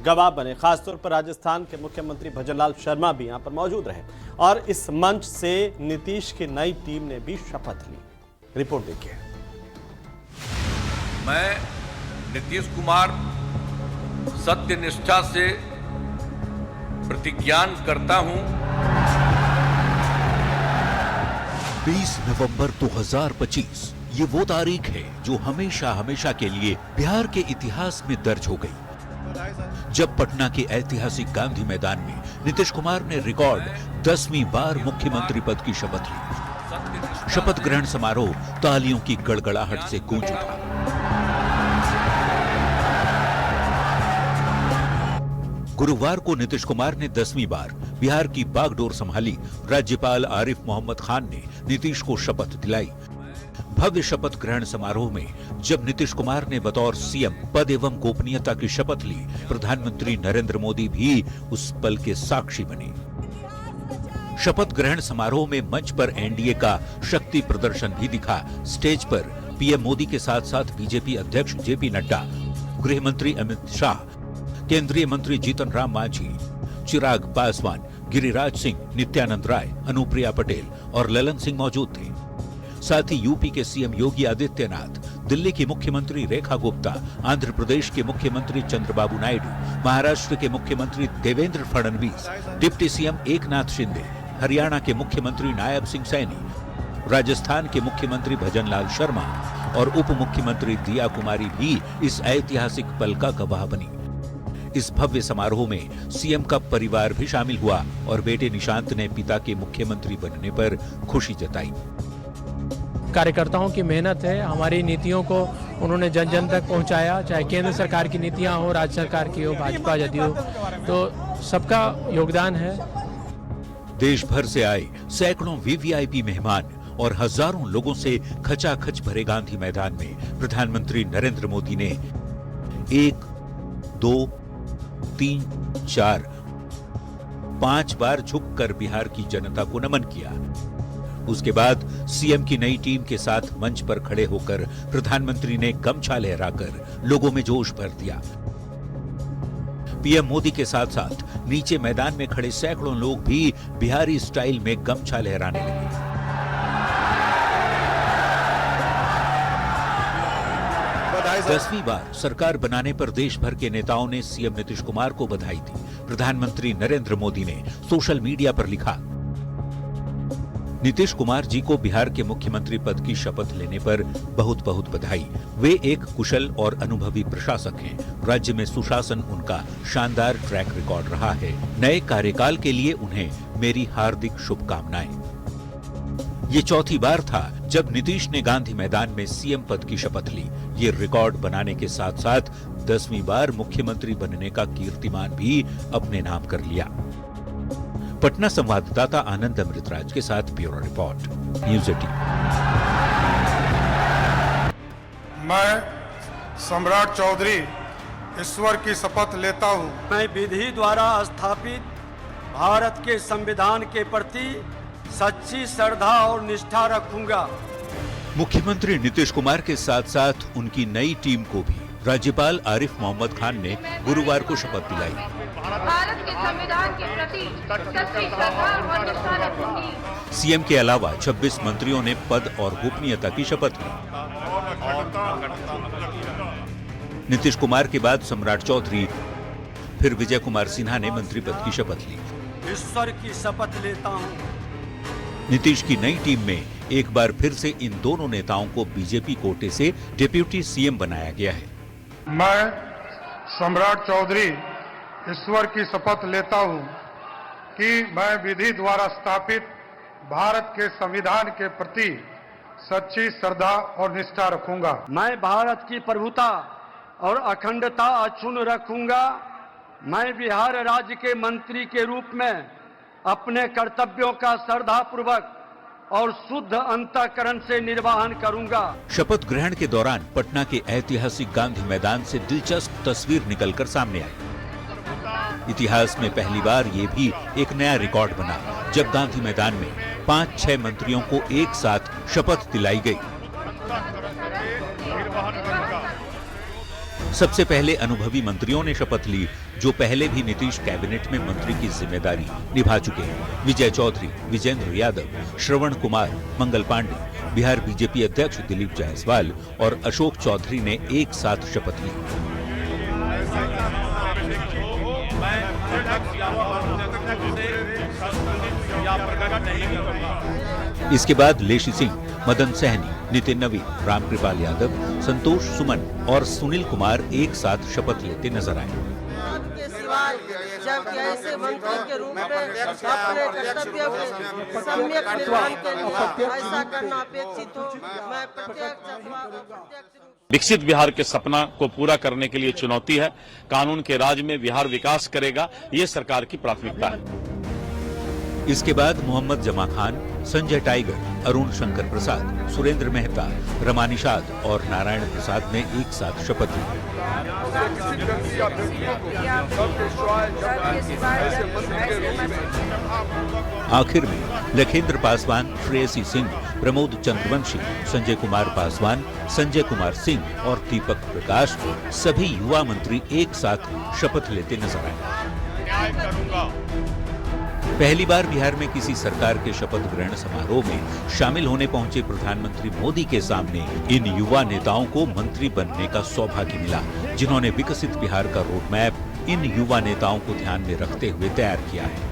गवाह बने। खासतौर पर राजस्थान के मुख्यमंत्री भजनलाल शर्मा भी यहां पर मौजूद रहे और इस मंच से नीतीश की नई टीम ने भी शपथ ली। रिपोर्ट देखिए। मैं नीतीश कुमार सत्य निष्ठा से प्रतिज्ञान करता हूं। 20 नवंबर 2025 ये वो तारीख है जो हमेशा हमेशा के लिए बिहार के इतिहास में दर्ज हो गई, जब पटना के ऐतिहासिक गांधी मैदान में नीतीश कुमार ने रिकॉर्ड 10वीं बार मुख्यमंत्री पद की शपथ ली। शपथ ग्रहण समारोह तालियों की गड़गड़ाहट से गूंज उठा। गुरुवार को नीतीश कुमार ने 10वीं बार बिहार की बागडोर संभाली। राज्यपाल आरिफ मोहम्मद खान ने नीतीश को शपथ दिलाई। भव्य शपथ ग्रहण समारोह में जब नीतीश कुमार ने बतौर सीएम पद एवं गोपनीयता की शपथ ली, प्रधानमंत्री नरेंद्र मोदी भी उस पल के साक्षी बने। शपथ ग्रहण समारोह में मंच पर एनडीए का शक्ति प्रदर्शन भी दिखा। स्टेज पर पीएम मोदी के साथ साथ बीजेपी अध्यक्ष जेपी नड्डा, गृह मंत्री अमित शाह, केंद्रीय मंत्री जीतन राम मांझी, चिराग पासवान, गिरिराज सिंह, नित्यानंद राय, अनुप्रिया पटेल और ललन सिंह मौजूद थे। साथ ही यूपी के सीएम योगी आदित्यनाथ, दिल्ली की मुख्यमंत्री रेखा गुप्ता, आंध्र प्रदेश के मुख्यमंत्री चंद्रबाबू नायडू, महाराष्ट्र के मुख्यमंत्री देवेंद्र फडणवीस, डिप्टी सीएम एकनाथ शिंदे, हरियाणा के मुख्यमंत्री नायब सिंह सैनी, राजस्थान के मुख्यमंत्री भजनलाल शर्मा और उप मुख्यमंत्री दिया कुमारी भी इस ऐतिहासिक पल का गवाह बनी। इस भव्य समारोह में सीएम का परिवार भी शामिल हुआ और बेटे निशांत ने पिता के मुख्यमंत्री बनने पर खुशी जताई। कार्यकर्ताओं की मेहनत है, हमारी नीतियों को उन्होंने जन जन तक पहुंचाया, चाहे केंद्र सरकार की नीतियां हो, राज्य सरकार की हो, भाजपा जदयू, तो सबका योगदान है। देश भर से आए सैकड़ों वीवीआईपी मेहमान और हजारों लोगों से खचाखच भरे गांधी मैदान में प्रधानमंत्री नरेंद्र मोदी ने 1, 2, 3, 4, 5 बार झुककर बिहार की जनता को नमन किया। उसके बाद सीएम की नई टीम के साथ मंच पर खड़े होकर प्रधानमंत्री ने गमछा लहराकर लोगों में जोश भर दिया। पीएम मोदी के साथ साथ नीचे मैदान में खड़े सैकड़ों लोग भी बिहारी स्टाइल में गमछा लहराने लगे। दसवीं बार सरकार बनाने पर देश भर के नेताओं ने सीएम नीतीश कुमार को बधाई दी। प्रधानमंत्री नरेंद्र मोदी ने सोशल मीडिया पर लिखा, नीतीश कुमार जी को बिहार के मुख्यमंत्री पद की शपथ लेने पर बहुत बहुत बधाई। वे एक कुशल और अनुभवी प्रशासक हैं। राज्य में सुशासन उनका शानदार ट्रैक रिकॉर्ड रहा है। नए कार्यकाल के लिए उन्हें मेरी हार्दिक शुभकामनाएं। ये चौथी बार था जब नीतीश ने गांधी मैदान में सीएम पद की शपथ ली। ये रिकॉर्ड बनाने के साथ साथ 10वीं बार मुख्यमंत्री बनने का कीर्तिमान भी अपने नाम कर लिया। पटना संवाददाता आनंद अमृतराज के साथ ब्यूरो रिपोर्ट, न्यूज़ 18। मैं सम्राट चौधरी ईश्वर की शपथ लेता हूं। मैं विधि द्वारा स्थापित भारत के संविधान के प्रति सच्ची श्रद्धा और निष्ठा रखूंगा। मुख्यमंत्री नीतीश कुमार के साथ साथ उनकी नई टीम को भी राज्यपाल आरिफ मोहम्मद खान ने गुरुवार को शपथ दिलाई। भारत के संविधान के प्रति सच्ची श्रद्धा और निष्ठा रखूंगी। सीएम के अलावा 26 मंत्रियों ने पद और गोपनीयता की शपथ ली। नीतीश कुमार के बाद सम्राट चौधरी, फिर विजय कुमार सिन्हा ने मंत्री पद की शपथ ली। ईश्वर की शपथ लेता हूं। नीतीश की नई टीम में एक बार फिर से इन दोनों नेताओं को बीजेपी कोटे से डिप्टी सीएम बनाया गया है। मैं सम्राट चौधरी ईश्वर की शपथ लेता हूं कि मैं विधि द्वारा स्थापित भारत के संविधान के प्रति सच्ची श्रद्धा और निष्ठा रखूंगा। मैं भारत की प्रभुता और अखंडता अक्षुण्ण रखूंगा। मैं बिहार राज्य के मंत्री के रूप में अपने कर्तव्यों का श्रद्धापूर्वक और शुद्ध अंतःकरण से निर्वहन करूंगा। शपथ ग्रहण के दौरान पटना के ऐतिहासिक गांधी मैदान से दिलचस्प तस्वीर निकलकर सामने आई। इतिहास में पहली बार ये भी एक नया रिकॉर्ड बना जब गांधी मैदान में 5-6 मंत्रियों को एक साथ शपथ दिलाई गई। सबसे पहले अनुभवी मंत्रियों ने शपथ ली जो पहले भी नीतीश कैबिनेट में मंत्री की जिम्मेदारी निभा चुके हैं। विजय चौधरी, विजेंद्र यादव, श्रवण कुमार, मंगल पांडे, बिहार बीजेपी अध्यक्ष दिलीप जायसवाल और अशोक चौधरी ने एक साथ शपथ ली। इसके बाद लेशी सिंह, मदन सहनी, नितिन नवीन, रामकृपाल यादव, संतोष सुमन और सुनील कुमार एक साथ शपथ लेते नजर आए। के सिवाय जब ऐसे मंत्री के रूप में अपने कर्तव्य के सम्यक निर्वहन के लिए ऐसा करना अपेक्षित हो, मैं प्रत्यक्ष विकसित बिहार के सपना को पूरा करने के लिए चुनौती है। कानून के राज में बिहार विकास करेगा, ये सरकार की प्राथमिकता है। इसके बाद मोहम्मद जमा खान, संजय टाइगर, अरुण शंकर प्रसाद, सुरेंद्र मेहता, रमा निषाद और नारायण प्रसाद ने एक साथ शपथ ली। आखिर में लखेंद्र पासवान, श्रेयसी सिंह, प्रमोद चंद्रवंशी, संजय कुमार पासवान, संजय कुमार सिंह और दीपक प्रकाश सभी युवा मंत्री एक साथ शपथ लेते नजर आए। पहली बार बिहार में किसी सरकार के शपथ ग्रहण समारोह में शामिल होने पहुंचे प्रधानमंत्री मोदी के सामने इन युवा नेताओं को मंत्री बनने का सौभाग्य मिला, जिन्होंने विकसित बिहार का रोड मैप इन युवा नेताओं को ध्यान में रखते हुए तैयार किया है।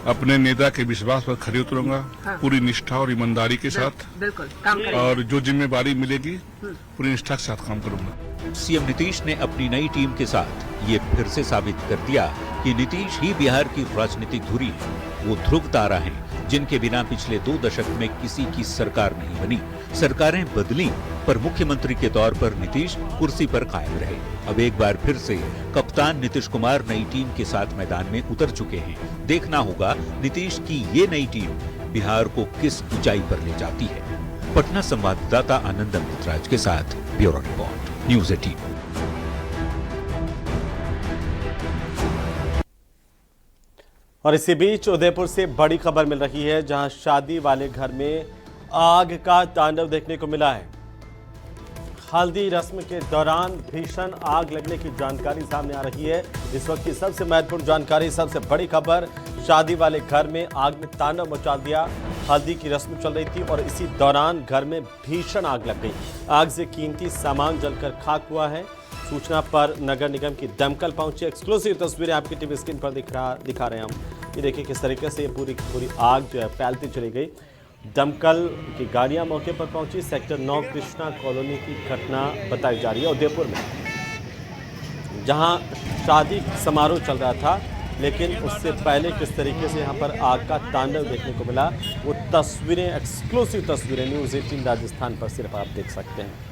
अपने नेता के विश्वास पर खड़े उतरूंगा, पूरी निष्ठा और ईमानदारी के साथ, बिल्कुल काम करेंगे और जो जिम्मेदारी मिलेगी पूरी निष्ठा के साथ काम करूंगा। सीएम नीतीश ने अपनी नई टीम के साथ ये फिर से साबित कर दिया कि नीतीश ही बिहार की राजनीतिक धुरी है। वो ध्रुव तारा हैं, जिनके बिना पिछले 2 दशक में किसी की सरकार नहीं बनी। सरकारें बदली पर मुख्यमंत्री के तौर पर नीतीश कुर्सी पर कायम रहे। अब एक बार फिर से कप्तान नीतीश कुमार नई टीम के साथ मैदान में उतर चुके हैं। देखना होगा नीतीश की ये नई टीम बिहार को किस ऊंचाई पर ले जाती है। पटना संवाददाता आनंदम मित्राज के साथ ब्यूरो रिपोर्ट, न्यूज़ 18। और इसी बीच उदयपुर से बड़ी खबर मिल रही है, जहां शादी वाले घर में आग का तांडव देखने को मिला है। हल्दी रस्म के दौरान भीषण आग लगने की जानकारी सामने आ रही है। इस वक्त की सबसे महत्वपूर्ण जानकारी, सबसे बड़ी खबर, शादी वाले घर में आग ने तांडव मचा दिया। हल्दी की रस्म चल रही थी और इसी दौरान घर में भीषण आग लग गई। आग से कीमती सामान जलकर खाक हुआ है। सूचना पर नगर निगम की दमकल पहुंची। एक्सक्लूसिव तस्वीरें आपकी टीवी स्क्रीन पर दिखा रहे हैं हम। ये देखिए किस तरीके से ये पूरी आग जो है फैलती चली गई। दमकल की गाड़ियां मौके पर पहुंची। सेक्टर 9 कृष्णा कॉलोनी की घटना बताई जा रही है उदयपुर में, जहां शादी समारोह चल रहा था, लेकिन उससे पहले किस तरीके से यहां पर आग का तांडव देखने को मिला, वो तस्वीरें, एक्सक्लूसिव तस्वीरें न्यूज़ 18 राजस्थान पर सिर्फ आप देख सकते हैं।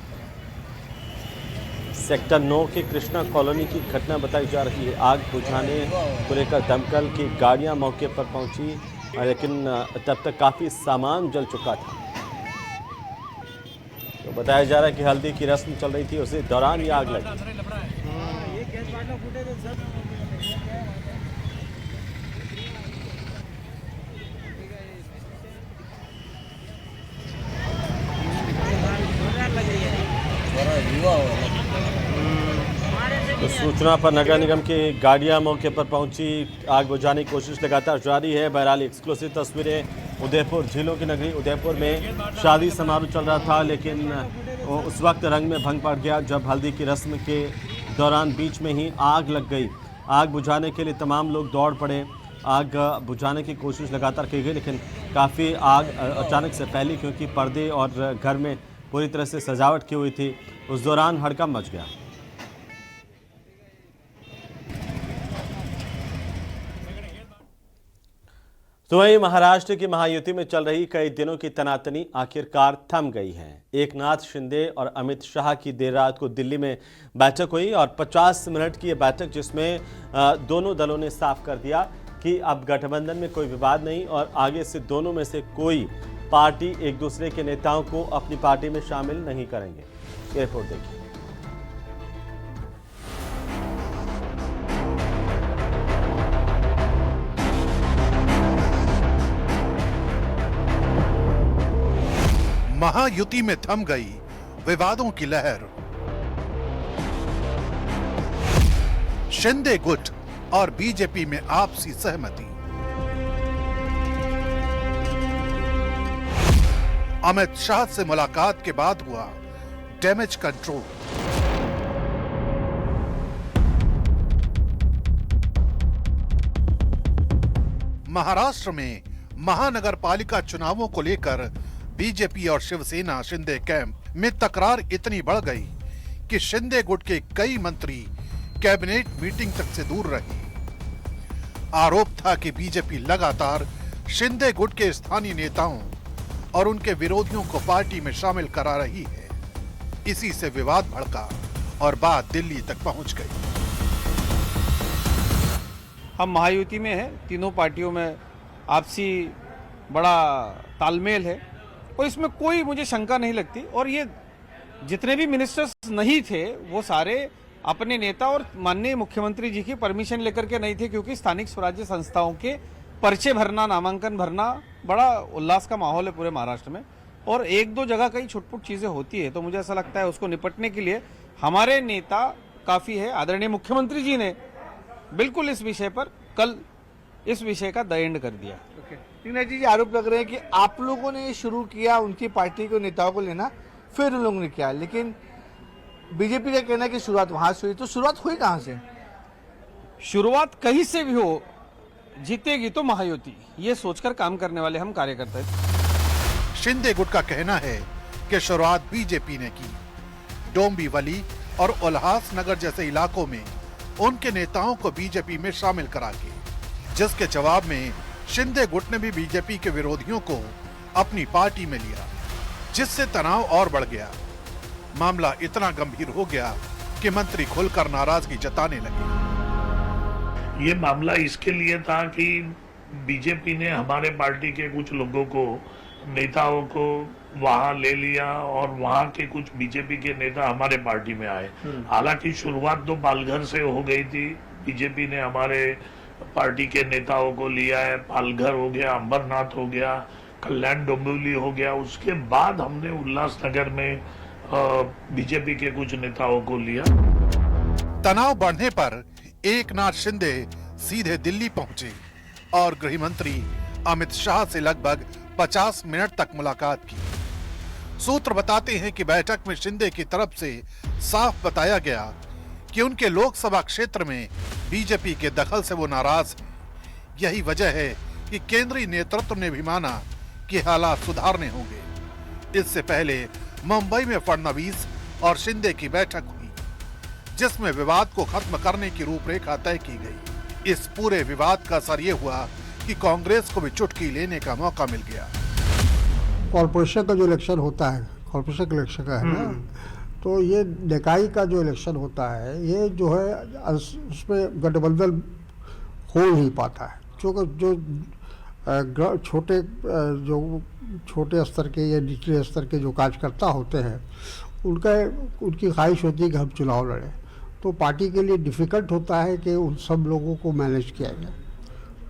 सेक्टर 9 के कृष्णा कॉलोनी की घटना बताई जा रही है। आग बुझाने को लेकर दमकल की गाड़ियां मौके पर पहुंची, लेकिन तब तक काफ़ी सामान जल चुका था। तो बताया जा रहा है कि हल्दी की रस्म चल रही थी, उसी दौरान ये आग लगी। तो सूचना पर नगर निगम की गाड़ियां मौके पर पहुंची। आग बुझाने की कोशिश लगातार जारी है। बहरहाल एक्सक्लूसिव तस्वीरें उदयपुर, झीलों की नगरी उदयपुर में शादी समारोह चल रहा था, लेकिन उस वक्त रंग में भंग पड़ गया जब हल्दी की रस्म के दौरान बीच में ही आग लग गई। आग बुझाने के लिए तमाम लोग दौड़ पड़े। आग बुझाने की कोशिश लगातार की गई, लेकिन काफ़ी आग अचानक से फैली, क्योंकि पर्दे और घर में पूरी तरह से सजावट की हुई थी। उस दौरान हड़कंप मच गया। तो वहीं महाराष्ट्र की महायुति में चल रही कई दिनों की तनातनी आखिरकार थम गई है। एकनाथ शिंदे और अमित शाह की देर रात को दिल्ली में बैठक हुई और 50 मिनट की ये बैठक, जिसमें दोनों दलों ने साफ कर दिया कि अब गठबंधन में कोई विवाद नहीं और आगे से दोनों में से कोई पार्टी एक दूसरे के नेताओं को अपनी पार्टी में शामिल नहीं करेंगे। ये रिपोर्ट देखिए। महायुति में थम गई विवादों की लहर। शिंदे गुट और बीजेपी में आपसी सहमति। अमित शाह से मुलाकात के बाद हुआ डैमेज कंट्रोल। महाराष्ट्र में महानगर पालिका चुनावों को लेकर बीजेपी और शिवसेना शिंदे कैंप में तकरार इतनी बढ़ गई कि शिंदे गुट के कई मंत्री कैबिनेट मीटिंग तक से दूर रहे। आरोप था कि बीजेपी लगातार शिंदे गुट के स्थानीय नेताओं और उनके विरोधियों को पार्टी में शामिल करा रही है। इसी से विवाद भड़का और बात दिल्ली तक पहुंच गई। हम महायुति में हैं, तीनों पार्टियों में आपसी बड़ा तालमेल है और इसमें कोई मुझे शंका नहीं लगती। और ये जितने भी मिनिस्टर्स नहीं थे वो सारे अपने नेता और माननीय मुख्यमंत्री जी की परमिशन लेकर के नहीं थे, क्योंकि स्थानिक स्वराज्य संस्थाओं के पर्चे भरना, नामांकन भरना बड़ा उल्लास का माहौल है पूरे महाराष्ट्र में। और एक दो जगह कई छुटपुट चीजें होती है, तो मुझे ऐसा लगता है उसको निपटने के लिए हमारे नेता काफी है। आदरणीय मुख्यमंत्री जी ने बिल्कुल इस विषय पर कल इस विषय का द एंड कर दिया। जी आरोप लग रहे हैं कि आप लोगों ने शुरू किया उनकी पार्टी के नेताओं को लेना, फिर उन लोगों ने किया, लेकिन बीजेपी का कहना है कि शुरुआत वहां से हुई। तो शुरुआत हुई कहां से? शुरुआत कहीं से भी हो, जीतेगी तो महायुति, ये सोचकर काम करने वाले हम कार्यकर्ता हैं। शिंदे गुट का कहना है कि शुरुआत बीजेपी ने की। डोंबिवली और उल्हासनगर जैसे इलाकों में उनके नेताओं को बीजेपी में शामिल करा के, जिसके जवाब में शिंदे गुट ने भी बीजेपी के विरोधियों को अपनी पार्टी में लिया, जिससे तनाव और बढ़ गया। मामला इतना गंभीर हो गया कि मंत्री खुलकर नाराजगी जताने लगे। ये मामला इसके लिए था कि बीजेपी ने हमारे पार्टी के कुछ लोगों को, नेताओं को वहां ले लिया और वहां के कुछ बीजेपी के नेता हमारे पार्टी में आए। हालांकि शुरुआत तो पालघर से हो गई थी। बीजेपी ने हमारे पार्टी के नेताओं को लिया है। पालघर हो गया, अंबरनाथ हो गया, कल्याण डोंबिवली हो गया। उसके बाद हमने उल्लासनगर में बीजेपी के कुछ नेताओं को लिया। तनाव बढ़ने पर एकनाथ शिंदे सीधे दिल्ली पहुंचे और गृह मंत्री अमित शाह से लगभग 50 मिनट तक मुलाकात की। सूत्र बताते हैं कि बैठक में शिंदे की तरफ से साफ बताया गया कि उनके लोकसभा क्षेत्र में बीजेपी के दखल से वो नाराज हैं। यही वजह है कि केंद्रीय नेतृत्व ने भी माना कि हालात सुधारने होंगे। इससे पहले मुंबई में फडणवीस और शिंदे की बैठक हुई, जिसमें विवाद को खत्म करने की रूपरेखा तय की गई। इस पूरे विवाद का असर ये हुआ कि कांग्रेस को भी चुटकी लेने का मौका मिल गया। कॉर्पोरेशन का जो इलेक्शन होता है, कॉर्पोरेशन इलेक्शन का है ना, तो ये निकाय का जो इलेक्शन होता है, ये जो है उसमें गठबंधन हो नहीं पाता है, क्योंकि जो छोटे स्तर के या निचले स्तर के जो कार्यकर्ता होते हैं उनकी ख्वाहिश होती है कि हम चुनाव लड़ें, तो पार्टी के लिए डिफ़िकल्ट होता है कि उन सब लोगों को मैनेज किया जाए।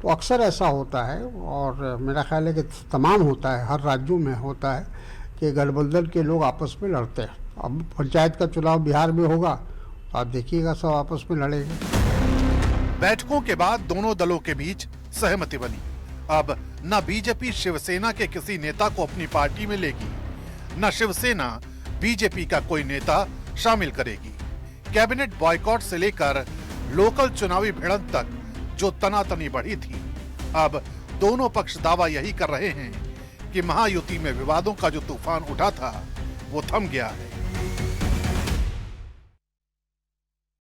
तो अक्सर ऐसा होता है और मेरा ख्याल है कि तमाम होता है, हर राज्यों में होता है कि गठबंधन के लोग आपस में लड़ते हैं। अब पंचायत का चुनाव बिहार में होगा तो आप देखिएगा सब आपस में लड़ेंगे। बैठकों के बाद दोनों दलों के बीच सहमति बनी। अब न बीजेपी शिवसेना के किसी नेता को अपनी पार्टी में लेगी, न शिवसेना बीजेपी का कोई नेता शामिल करेगी। कैबिनेट बॉयकॉट से लेकर लोकल चुनावी भिड़ंत तक जो तनातनी बढ़ी थी, अब दोनों पक्ष दावा यही कर रहे हैं कि महायुति में विवादों का जो तूफान उठा था वो थम गया है।